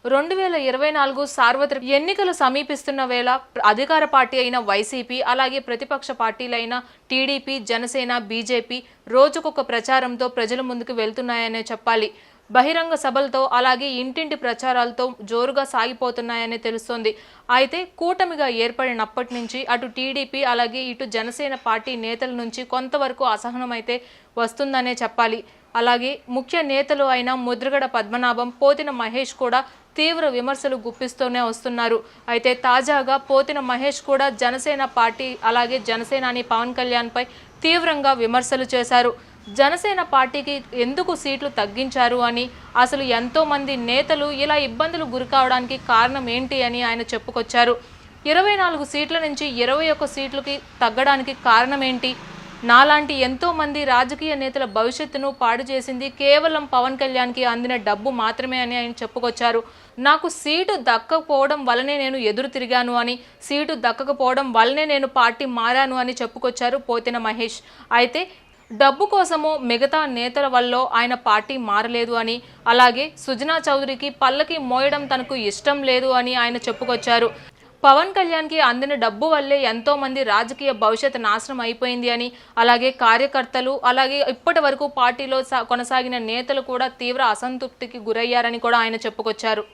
2024 సార్వత్రిక ఎన్నికలు సమీపిస్తున్న వేళ అధికార పార్టీ అయిన వైసీపీ అలాగే ప్రతిపక్ష పార్టీలైన టీడీపీ, జనసేన, బీజేపీ రోజుకొక ప్రచారంతో ప్రజల ముందుకు వెళ్తున్నాయనే చెప్పాలి. బహిరంగ సభలతో అలాగే ఇంటింటి ప్రచారాలతో జోరుగా సాగిపోతున్నాయని తెలుస్తోంది. అయితే కూటమిగా ఏర్పడినప్పటి నుంచి అటు టీడీపీ అలాగే ఇటు జనసేన పార్టీ నేతల నుంచి కొంతవరకు అసహనం అయితే వస్తుందనే చెప్పాలి. అలాగే ముఖ్య నేతలు అయిన ముద్రగడ పద్మనాభం, పోతిన మహేష్ కూడా తీవ్ర విమర్శలు గుప్పిస్తూనే వస్తున్నారు. అయితే తాజాగా పోతిన మహేష్ కూడా జనసేన పార్టీ అలాగే జనసేనాని పవన్ కళ్యాణ్ పై తీవ్రంగా విమర్శలు చేశారు. జనసేన పార్టీకి ఎందుకు సీట్లు తగ్గించారు అని, అసలు ఎంతో మంది నేతలు ఇలా ఇబ్బందులు గురికావడానికి కారణం ఏంటి అని ఆయన చెప్పుకొచ్చారు. 24 సీట్ల నుంచి 21 సీట్లకి తగ్గడానికి కారణం ఏంటి? నాలాంటి ఎంతో మంది రాజకీయ నేతల భవిష్యత్తును పాడు చేసింది కేవలం పవన్ కళ్యాణ్కి అందిన డబ్బు మాత్రమే అని ఆయన చెప్పుకొచ్చారు. నాకు సీటు దక్కకపోవడం వల్లనే నేను ఎదురు తిరిగాను అని, సీటు దక్కకపోవడం వల్లనే నేను పార్టీ మారాను అని చెప్పుకొచ్చారు పోతిన మహేష్. అయితే డబ్బు కోసమో మిగతా నేతల వల్ల ఆయన పార్టీ మారలేదు అని, అలాగే సుజనా చౌదరికి పల్లకి మోయడం తనకు ఇష్టం లేదు అని ఆయన చెప్పుకొచ్చారు. పవన్ కళ్యాణ్కి అందిన డబ్బు వల్లే ఎంతో మంది రాజకీయ భవిష్యత్ నాశనం అయిపోయింది అని, అలాగే కార్యకర్తలు అలాగే ఇప్పటి వరకు పార్టీలో కొనసాగిన నేతలు కూడా తీవ్ర అసంతృప్తికి గురయ్యారని కూడా ఆయన చెప్పుకొచ్చారు.